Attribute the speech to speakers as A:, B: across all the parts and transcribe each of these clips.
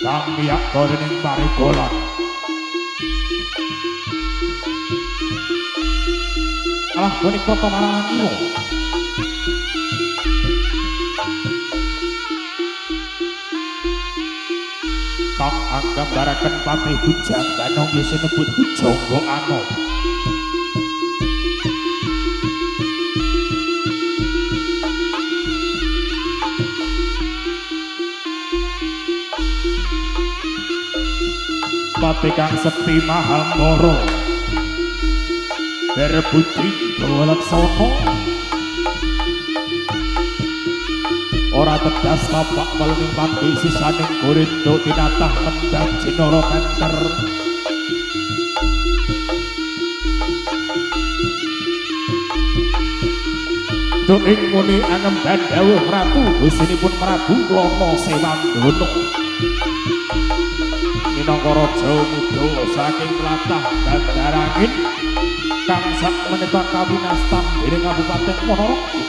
A: kang miyak gorening parigolan. Alah punika to marangan ira. Kang anggambaraken patih bujang banong yus sinebut Bujangga Anom. Patih kang sekti mahal moro berbudi Bawalaksana ora tedas tapak weling pandi sisaning Gorindo tinatah mendang Jinara Menter. Tuing muni angemban dawuh ratu gusinipun Prabu Rama Sewandana minangka raja muda saking tlatah Bandarangin kang sak menika kawinastan dening Kabupaten Ponorogo.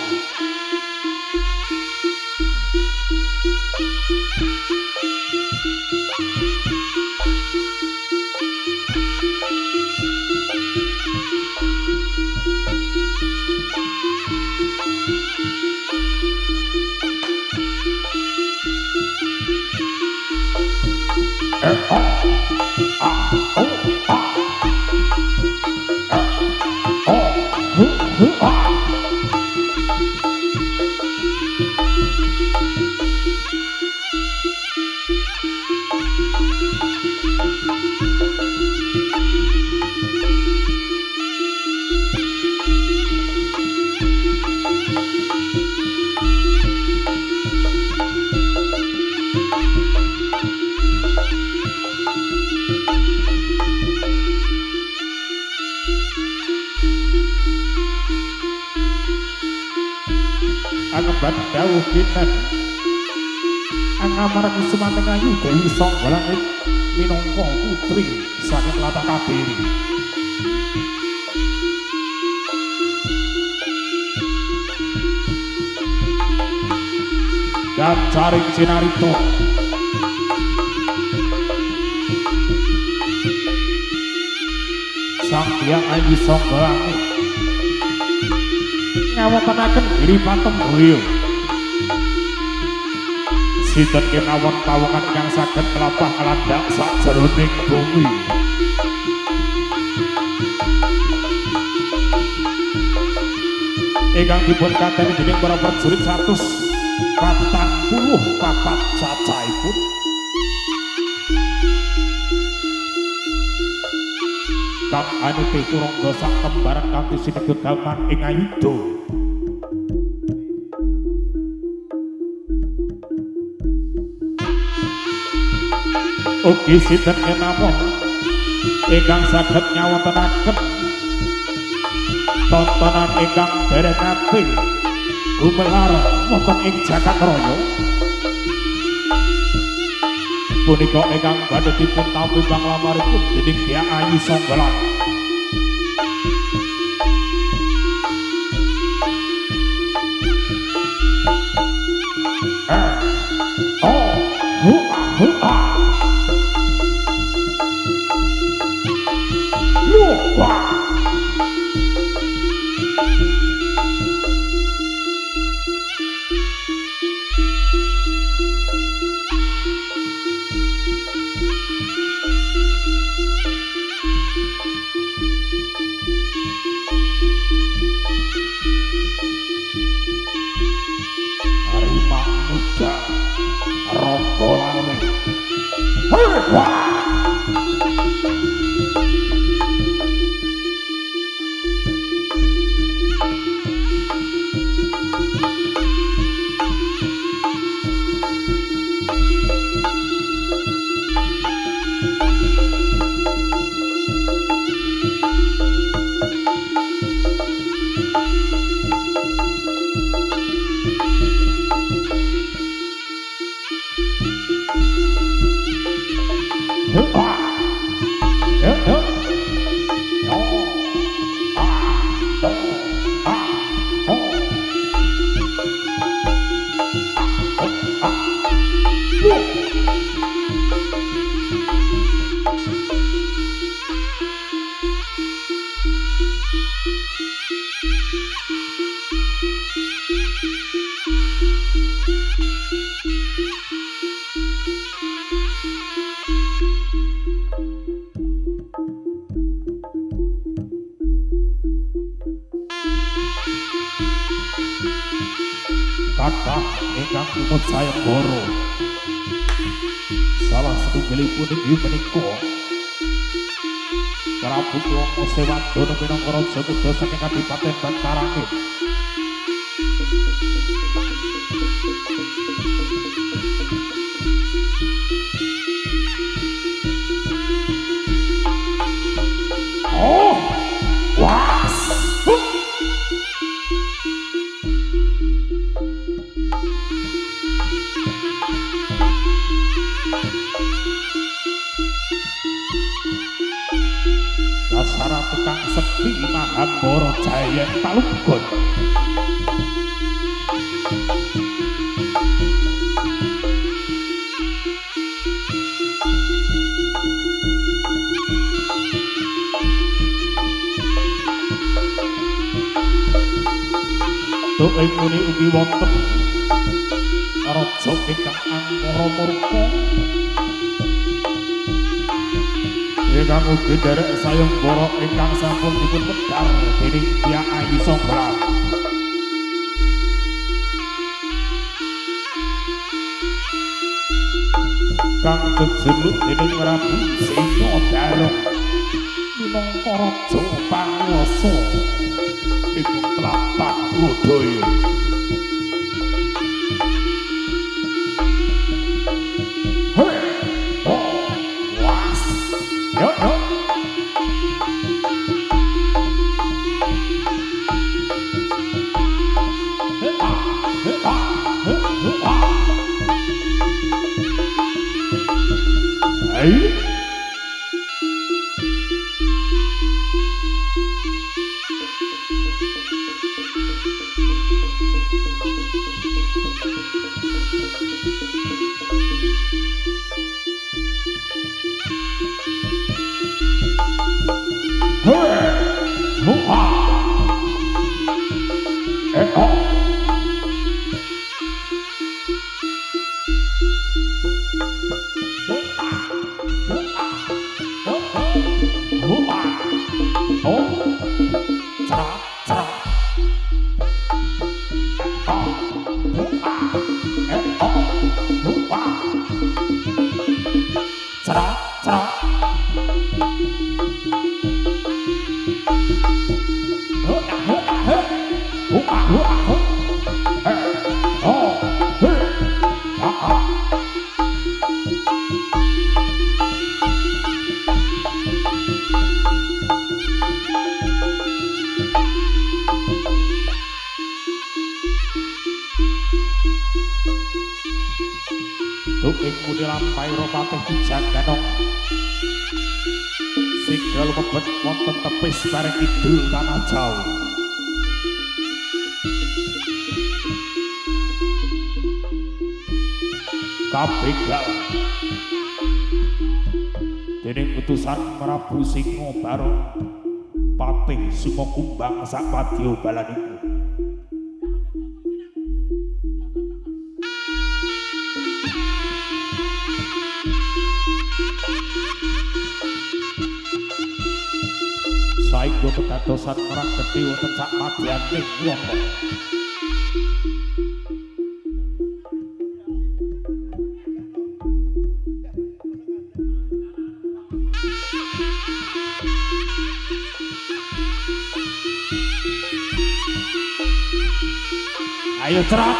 A: Angeban dawuh kinten angamargi sumanting ayu Dewi Songgolangit minangka putri saking tlatah Kadiri. Gancaring Cinarito sang hyang ayu Songgolangit ngawontenaken Giri Patemboyo. Sinten kemawon pawongan kang saged kelapah nglandhak sajroning bumi. Ingkang dipun kadani dening para prajurit 144 cacahipun. Kang anute turangga sak kembaran kanthi sinebut Dalman ing Ayuda. Ugi sinten kenamon ingkang saged nyawontenaken tontonan ingkang dereng-dereng gumelar wonten ing Jagatraya. Punika ingkang badhe dipun tampi panglamaripun dening Hyang Ayu Songgolangit. kathah ingkang umut sayembara. Salah satunggalipun inggih menika Prabu Krama Sewardana minangka raja Kuda saking Kadipaten Bantarangin. Oh, was. Dasar tukang sekti Mahambara Jaya Talunggon. Tuk ing muni ugi wonten raja ingkang angkara murka ingkang ugi derek sayembara ingkang sampun dipun medhar dening Kyai Ayu Sombral. Kang jejeluk dening Prabu Singodara minangka raja panguwasa ing tlatah Udaya. Bareng kidul tanah Jawa. Kabegal dening utusan Prabu Singo Barong Patih Sumokumbang sak padya balan iku. Saengga kedadosan merang gedhe wonten sak madyaning wong. Ayo Cerot,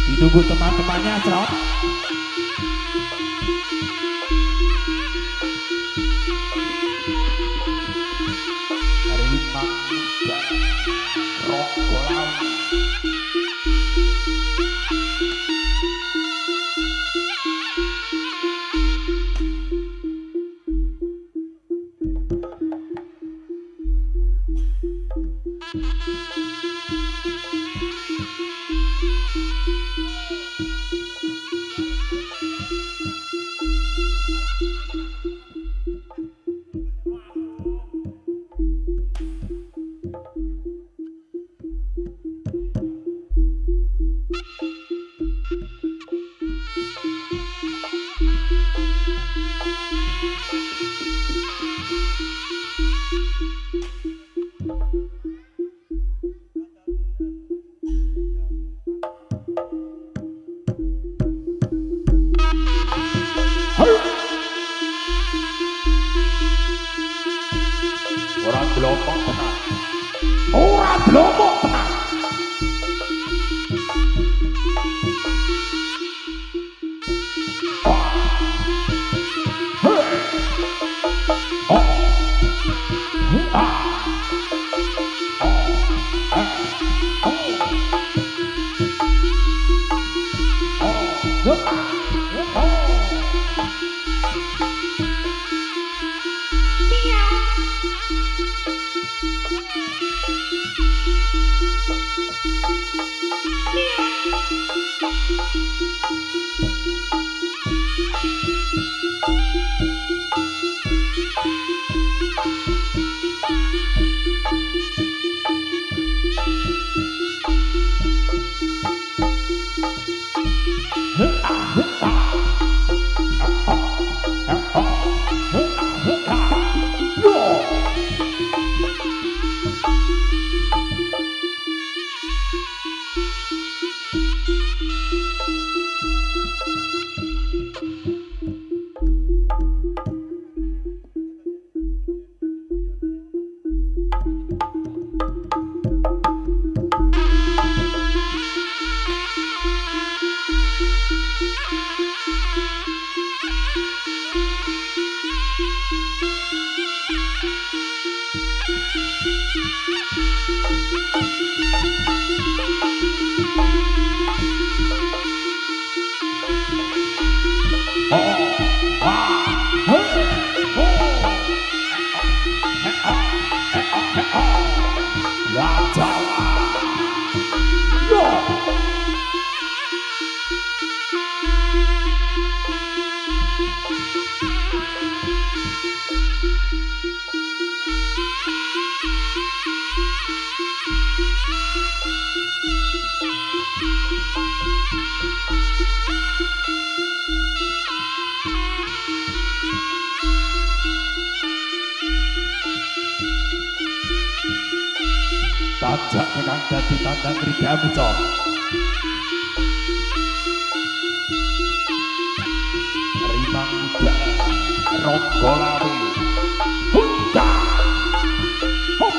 A: ditunggu teman-temannya Cerot. Harimau dan Ronggolan. Ora blomok tenan. Ora blomok tenan. Tajak kang dadi tandang Rikamuca. Rimang muda Ronggolawe. Hunda. Hop.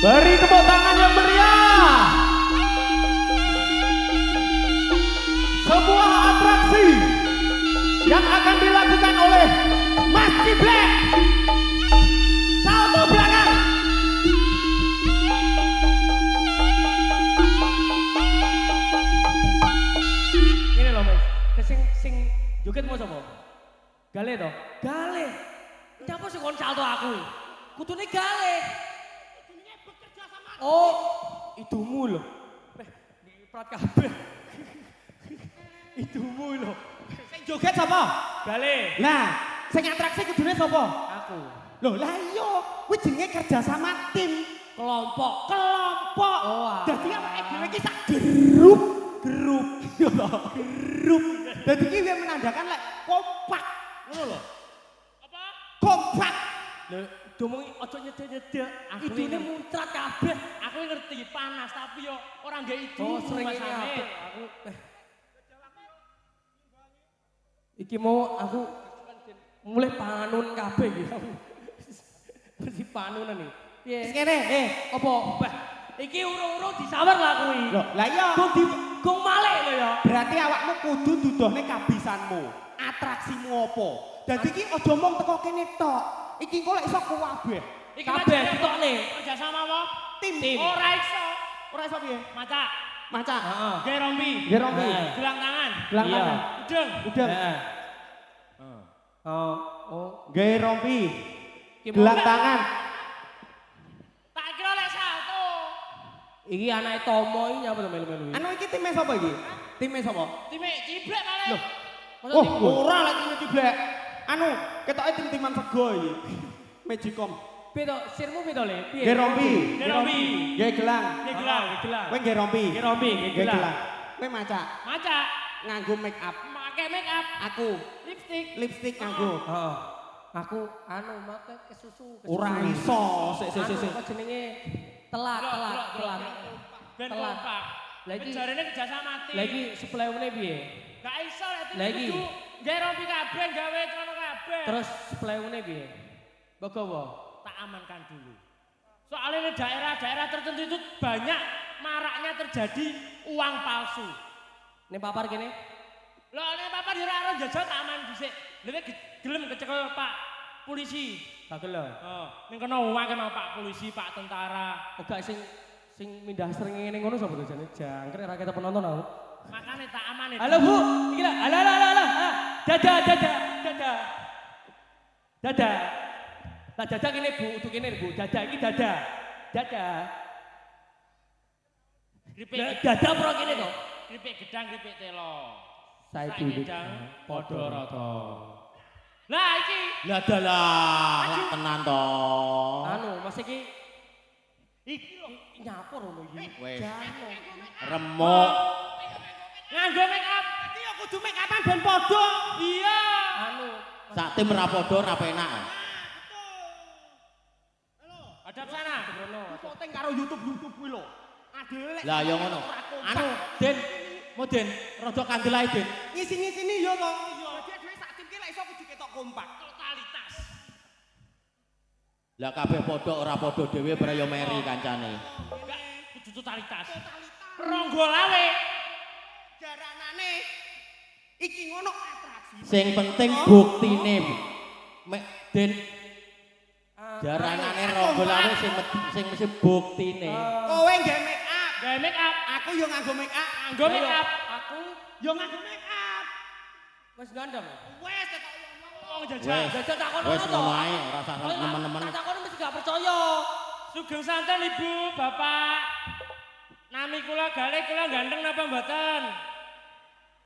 B: Beri tepuk tangan yang meriah. Sebuah atraksi yang akan dilakukan oleh Mas Ciblek. Salto belakang. Ini loh Mas, sing joget mau sapa? Gale toh? Gale. Kenapa sih kon salto aku? Kudune gale. Oh, idumu loh. Di prat kabeh. Idumu loh. Sing joget sapa? Gale. Nah, sing atraksi kudune sapa? Aku. Loh, lah iya, kuwi jenenge kerja sama tim, kelompok. Oh. Dadi awake dhewe iki sak grup. Yo to, grup. Dadi iki menandakan lek kompak. Ngono lho. Apa? Kompak. Lho, domongi aja nyedek-nyedek. Idune muncrat kabeh. Aku ngerti panas tapi yo ora nggae idu. Oh, sering ngene. Aku iki mau aku mulai panun kabeh iki. Mesti panunan iki. Piye? Wis kene, apa? Bah, iki urung-urung disawer lah kuwi. Lho, lah iya. Gong malih lho ya. Berarti awakmu kudu dudohne kabisanmu. Atraksimu apa? Dadi iki aja mung teko kene tok. Iki engko lek iso kabeh. Iki kabeh ditokne. Kerja sama apa? Tim. Ora iso. Ora iso piye? Macak. Heeh. Nggih rompi. Gelang tangan. Udeng. Heeh. Oh. Nggih rompi. Gelang tangan. Tak kira lek salto. Iki anake Tomo iki nyapa to melu-melu iki? Anu iki time sapa iki? Time sapa? Time Ciblek malah. Loh. Oh, ora lek time Ciblek. Anu, ketoke tim-timan sego iki. Magicom. Piye to? Sirmu piye to, Le? Piye? Nggih rompi. Nggih gelang. Kowe nggih rompi. Nggih gelang. Kowe macak. Nganggo make up. Make make up. Aku. Lipstick nganggo. Heeh. Aku make kesusu.
C: Ora iso. Sik.
B: Apa jenenge? Telat.
D: Ben kompak.
B: Lagi
D: jarene kerjasama mati.
B: Lagi sepleune piye?
D: Gak iso
B: Lagi.
D: kudu nggawe rompi kabeh, gawe celana kabeh.
B: Terus sepleune piye? Mbok gowo.
D: Tak amankan dulu. Soalnya di daerah-daerah tertentu itu banyak maraknya terjadi uang palsu.
B: Ning papar kene?
D: Lah nek papan yo ora jajal tak aman dhisik. Lha gelem kecekel Pak polisi.
B: Gak gelem.
D: Ning kena omah kena Pak polisi, Pak tentara.
B: Gak sing mindah srengenge ngene ngono sapa to jane? Jangkrik ra ketok penonton aku.
D: Makane tak aman itu.
B: Halo Bu, iki lho. Halo. Dada. Lah dada kene Bu, untuk kene Bu. Dada iki dada. Dada pro kene to.
D: Kripik gedang, kripik telo.
B: Saiki
D: gedang padha rata. Lah iki.
C: Lah dalah, lak tenan to.
B: Mas iki
D: lho
B: nyapur ngono iki.
C: Wis.
B: Jano.
C: Remuk.
D: Nganggo make up.
C: Iki ya kudu make upan ben padha.
D: Iya.
C: Sak tim ra padha ra penak.
D: Hadap sana.
C: Syuting karo YouTube kuwi lho. Adele. Lah ya ngono. Den, Moden, rada kandel ae, Den. Ngisi-ngisini ya to. Iya, dhewe sak tim ki lek iso kudu ketok kompak.
D: Totalitas.
C: Lah kabeh padha ora padha dhewe braya meri kancane.
D: Enggak, kudu totalitas. Ronggo lawe.
C: Jaranane iki ngono atraksi. Sing penting buktine. Mek Den jaranane ronggo lawe sing mesti buktine. Kowe nggae make up.
D: Gawe make up.
C: Aku yo nganggo make up.
D: Nganggo make up.
B: Aku
C: Yo nganggo make up.
B: wis gandeng.
C: Wes kok
D: Wong jajal.
B: Jajal takono
C: Wes
B: to.
C: ngono ae, ora usah nemen-nemen.
B: Tak takono mesti gak percaya.
D: Sugeng santen Ibu, Bapak. Nami kula Galih, kula ganteng napa mboten?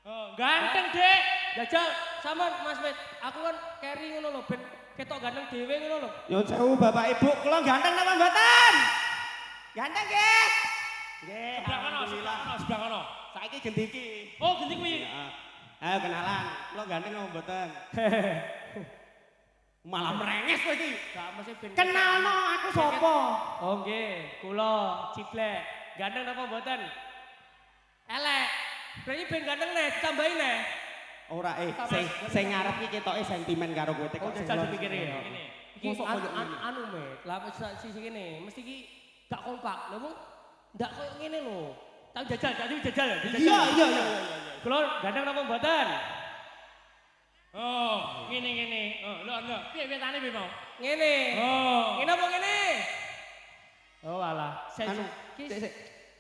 D: Oh, ganteng, Dek.
B: Jajal sama Mas Met. Aku kan carry ngono lho ben ketok ganteng dhewe ngono lho.
C: Nyun sewu Bapak Ibu, kula ganteng napa mboten? Ganteng nggih. Nggih,
D: Sebelah kono.
C: Saiki gendi iki.
D: Oh, gendi kuwi.
C: Ayo kenalan, kula ganteng napa mboten? Malah merenges kowe iki.
B: Gak mesti ben
C: Kenalno aku sapa?
B: Oh nggih, kula Ciplek. Ganteng napa mboten? Elek. Berarti ben ganteng nih, ditambahin nih.
C: Ora sing ngarep iki ketoke sentimen karo kowe
B: Oh, jajal dipikir ya.
D: Ngene.
B: Iki anu Met, lah sisi kene, mesti iki gak kompak. Lha wong ndak koyo ngene lho. Tahu jajal.
C: Iya.
B: Kula ganteng napa mboten?
D: Oh, ngene. Oh, lho. Piye tane piye mau?
B: Ngene.
D: Oh.
B: Ngene apa ngene? Oh alah,
C: Anu, sik.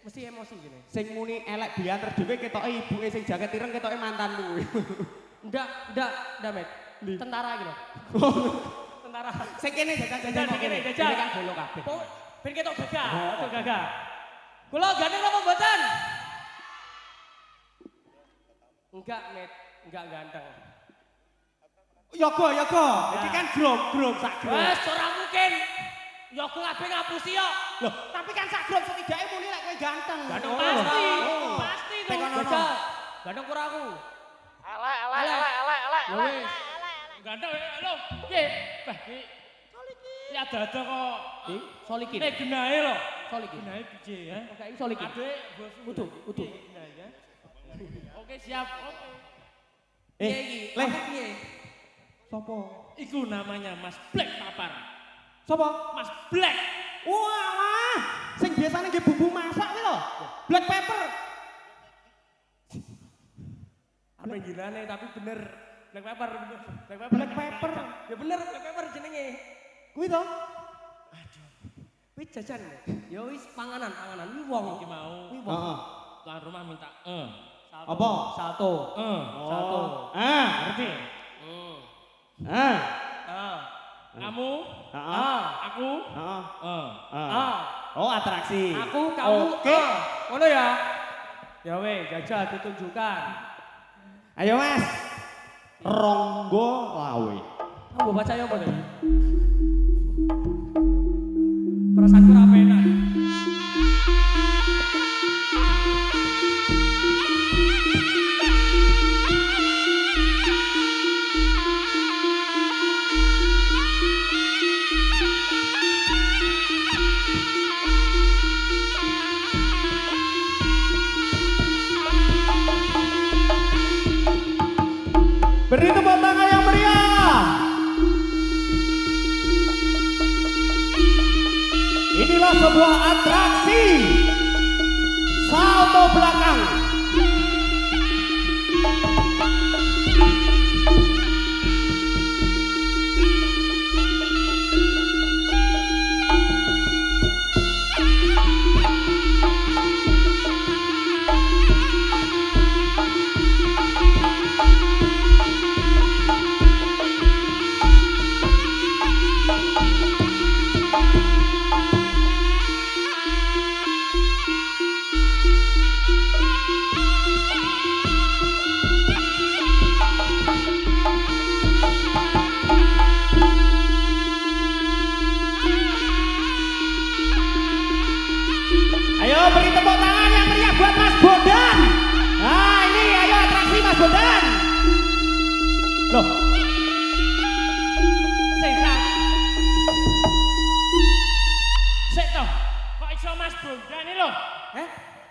B: mesti emosi gini.
C: Sing muni elek bianter dhewe ketoke ibuke sing jaket ireng ketoke mantanmu.
B: Ndak, Met. Tentara iki lho. Tentara.
C: Sing kene
B: Jajal kene.
C: Ini kan bolo kabeh.
B: Oh, ben ketok gagah. Kula ganteng apa mboten? Enggak, Met. Enggak ganteng.
C: Yoga. Iki kan grup sak grup.
B: Wes ora mungkin. Ya aku kabeh ngapusi yo.
C: Loh, tapi kan sak grup setidaknya muni lek kowe ganteng.
B: Ganteng
D: Pasti.
C: Oh.
D: Pasti to.
C: Tekan ono.
B: Jajal. Ganteng ora aku.
D: Elek.
B: Ya wis.
D: Ganteng lho. Piye? Bah, iki. Ya dada kok.
B: Solikin.
D: Genahe lho.
B: Solikin.
D: Genahe piye ya?
B: Oke, ini solikin.
D: Adek, bos.
B: Utuh.
D: Genahe ya. Oke, siap. Oke.
B: Piye iki?
C: Leh.
B: Apa piye?
C: Sopo?
D: Iku namanya Mas Black Papar.
C: Sopo?
D: Mas Black.
C: Wah, sing biasane nggih bumbu masak kuwi lho. Black pepper.
B: Apa gilane tapi bener. Black pepper.
C: Black pepper.
B: Ya bener black pepper jenenge.
C: Kuwi to?
B: Wis jajan. Ya wis panganan. Wi wong
D: Iki mau.
B: Wi wong.
C: Heeh.
D: Tuan rumah minta
C: Apa?
B: Salto.
D: Satu.
C: Ngerti.
B: Ah.
D: Kamu,
C: Heeh.
D: aku,
C: Heeh.
B: Ah.
C: Oh, atraksi.
B: Aku, kamu.
C: Oke.
B: Ngono ya. Ya weh, jajal ditunjukkan.
C: Ayo, Mas. Ronggo lawe.
B: Kamu baca ya apa nih? Perasaanku apa enak.
C: Beri tepuk tangan yang meriah. Inilah sebuah atraksi salto belakang. Ayo beri tepuk tangan yang meriah buat Mas Bondan. Nah ini ayo atraksi Mas Bondan. Loh.
D: Sik toh, kok iso Mas Bondan iki lho?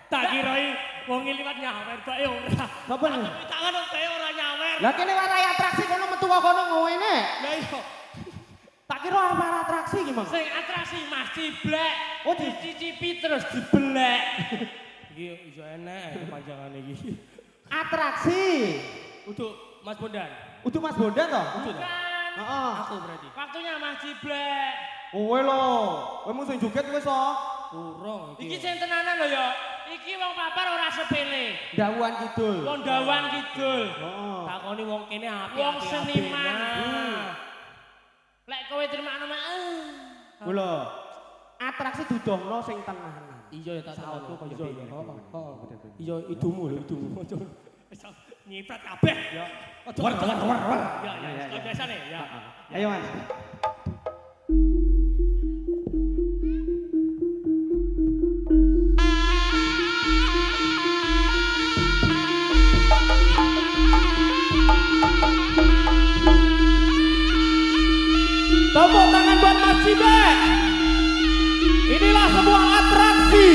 D: Tak kiroi wong liwat nyawer kok ya ora.
C: Sopo nih?
D: Tapi tangan kok ora nyawer.
C: Lah kene warai atraksi kono metu kok kono ngene.
D: Lah iya.
C: Tak kira arep atraksi iki, Mang.
D: Sing atraksi Mas Ciblek.
C: Oh,
D: dicicipi terus dibelek. Iki iso enak panjangane iki.
C: Atraksi.
B: Untuk Mas Bondan.
C: Untuk Mas Bondan toh?
D: Bukan.
C: Heeh.
B: Aku berarti.
D: Waktunya Mas Ciblek.
C: Kowe lho. Kowe mung sing joget wis toh.
B: Urung
D: Iki sing tenanan lho ya. Iki wong papar ora sepele.
C: Dawuan kidul.
D: Wong Dawan Kidul.
C: Heeh.
B: Takoni wong kene apik.
D: Wong seniman. Lek kowe terima nama
C: Lho. Atraksi dudohno sing tenanan.
B: Iya ya tak
C: Salto
B: tahu.
C: kaya
B: Iya,
C: piye.
B: iya idumu lho idumu.
D: nyiprat kabeh. Ya.
C: War.
D: Ya ya biasane ya.
C: Ayo Mas. Tepuk tangan buat Mas Ciblek. Inilah sebuah atraksi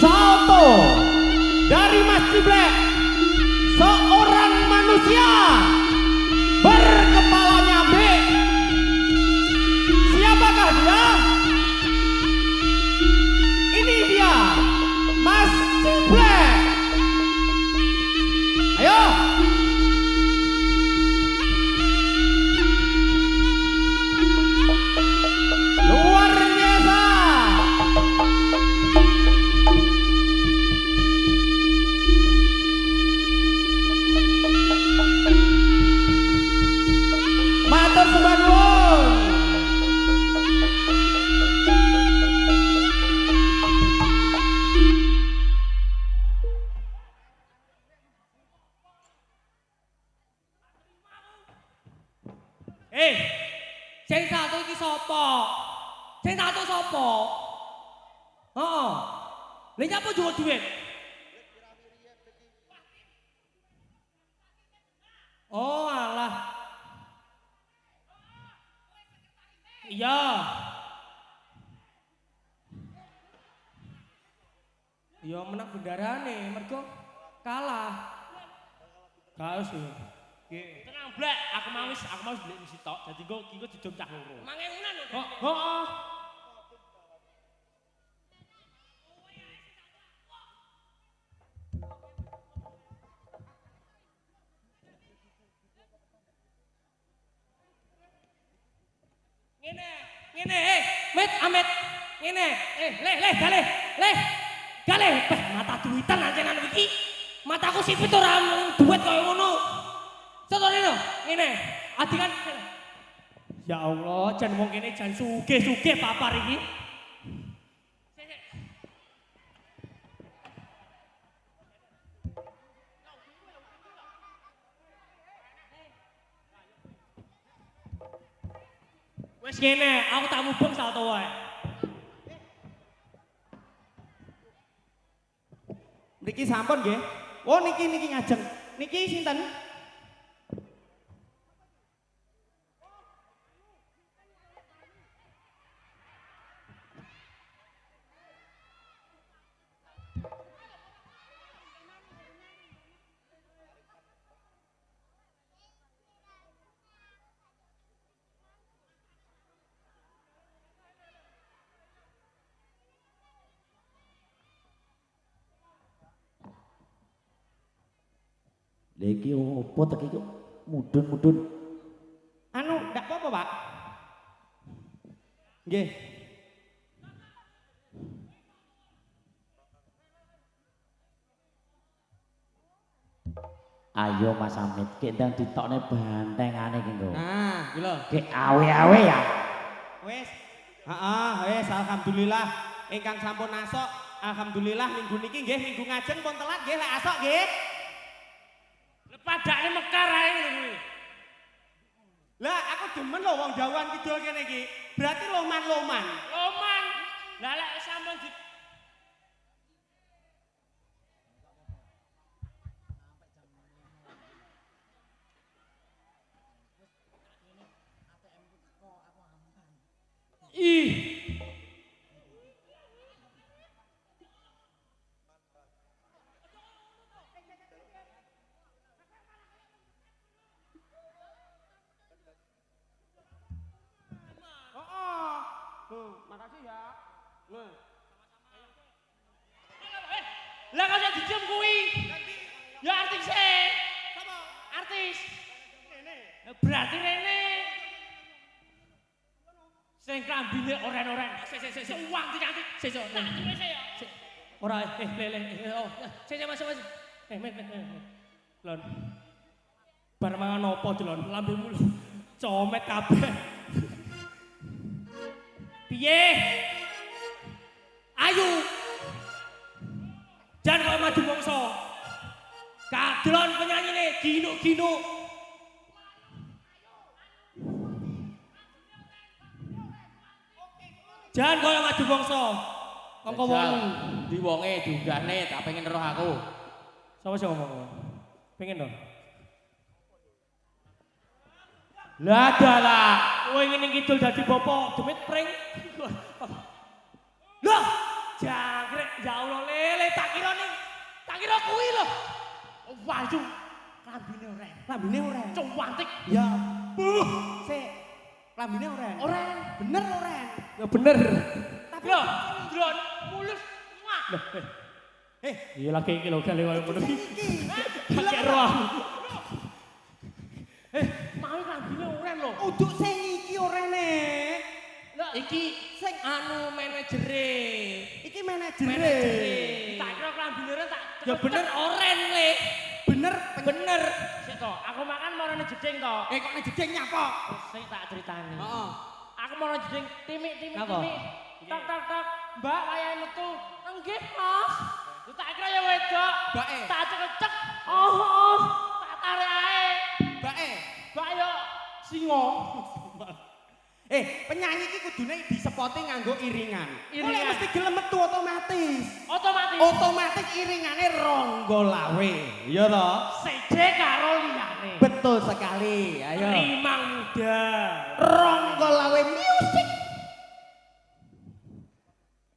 C: salto dari Mas Ciblek, seorang manusia berkepala nyambe. Siapakah dia? Ini dia Mas Ciblek. Ayo. Luar biasa. Matur sembah nuwun.
B: Sing satu iki sapa? Sing satu sapa? Heeh. Lha nyapa juga duit? Oh alah. Iya. Iya menang bendarane, mergo kalah. Kaos ya.
D: Tenang blek, aku mau beli misi tok. Dadi engko didom cah loro.
B: Mangenan lho.
D: Heeh.
B: Ngene, Met, Amet. Ngene, gale, mata duitan anjenan iki. Mataku sipit ora duit kaya ngono. Contohnya no, ngene, adi kan. Ya Allah, jan wong kene jan sugih-sugih papar iki. Wes ngene, aku tak mubeng salto wae.
C: Niki sampun nggih. Oh niki ngajeng. Niki sinten?
E: Lha iki opo tek iki mudun-mudun.
C: Anu, ndak apa-apa, Pak. Nggih.
E: Ayo Mas Amit, ki ndang ditokne bantengane ki nggo.
C: Nah, iki lho.
E: Ki awe-awe ya.
C: Wis. Heeh, wis alhamdulillah ingkang sampun asok. Alhamdulillah minggu niki nggih minggu ngajeng pun telat nggih lek asok nggih.
D: Padane mekar ae ngono kuwi.
C: Lah aku demen lho wong Jawan Kidul kene iki. Berarti loman-loman.
D: Loman. Lah lek sampun di Ih.
C: Makasih ya. Nah.
D: Lah kok dicium kuwi? Ya artis e.
C: Sapa?
D: Artis.
C: Rene.
D: Berarti Rene. Sing klambine oren-oren. Sik uang dicantik. Sik. Tak tulis ya.
B: Ora le. Oh, sik Mas. Met. Lon. Bar mangan opo Lon? Lambemu comet kabeh. Piye? Ayo. Jangan kau maju bongso. Kadron penyanyine ginu. Jangan kau maju bongso. Angka wong.
C: Di wonge diunggahne tak pengen roh aku.
B: Sapa sing ngomong? Pengen dong.
C: Lah dalah.
B: Kowe ngene kidul dadi bopo demit pring. Loh, jangkrik ya Allah lele tak kira kuwi lho.
D: Wayu. Klambine oren.
C: Lambine oren.
D: Cuantik.
C: Ya. Sik. Lambine oren.
D: Oren.
C: Bener oren.
B: Ya bener.
D: Tapi lho, Dron mulus. Wah.
B: Iya lagi iki lho gale koyo ngono iki. Pakai roh.
D: Mau klambine oren lho.
C: Uduk sing iki orene.
D: Lah iki sing anu manajere.
C: Iki manajere.
D: Tak kira klambine oren tak.
B: Ya bener oren le.
C: Bener.
D: Sik to, aku makan marane jeding to.
C: Kok nek jeding nyapa?
D: Sing tak critani.
C: Heeh.
D: Aku marane jeding timik.
C: Napa?
D: Tak. Mbak wayahe metu. Nggih, Mas. Lu tak kira ya wedok.
C: Mbake.
D: Tak cecek. Oh. Tak tarik ae.
C: Mbake.
D: Mbak yo singo.
C: Penyanyi iki kudune disepoti nganggo iringan.
D: Iringan.
C: Oleh mesti gelem metu otomatis.
D: Otomatis.
C: Otomatis iringane ronggo lawe. Iya to?
D: Seje karo liyane.
C: Betul sekali. Ayo.
B: Rimang muda.
C: Ronggo lawe music.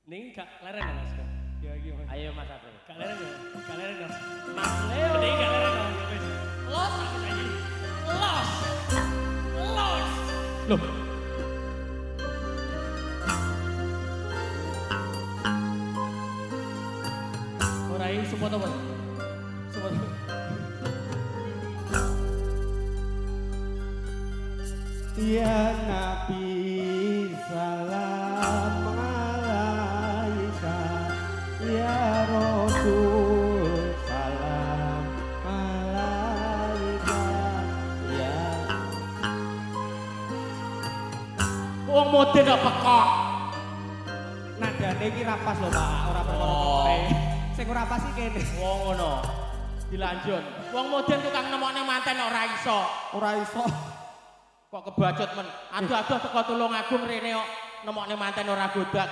B: Ning gak leren ya Mas. Ya iki Mas.
D: Ayo Mas Ade.
B: Gak leren ya.
D: Mas Leo.
B: Ning gak leren ya. Wis.
D: Los aku saiki. Los.
B: Loh. Ora iki support apa? Support.
C: Ya Nabi salam alaika. Ya Rasul salam alaika. Ya
D: Wong model kok pekok.
C: nadane iki ra pas lho Pak, ora perkara. Sing ora pas iki kene.
D: Wong ngono. Dilanjut. Wong model tukang nemokne manten ora iso.
C: Ora iso.
D: Kok kebacut men. Aduh teko Tulungagung rene kok nemokne manten ora godak.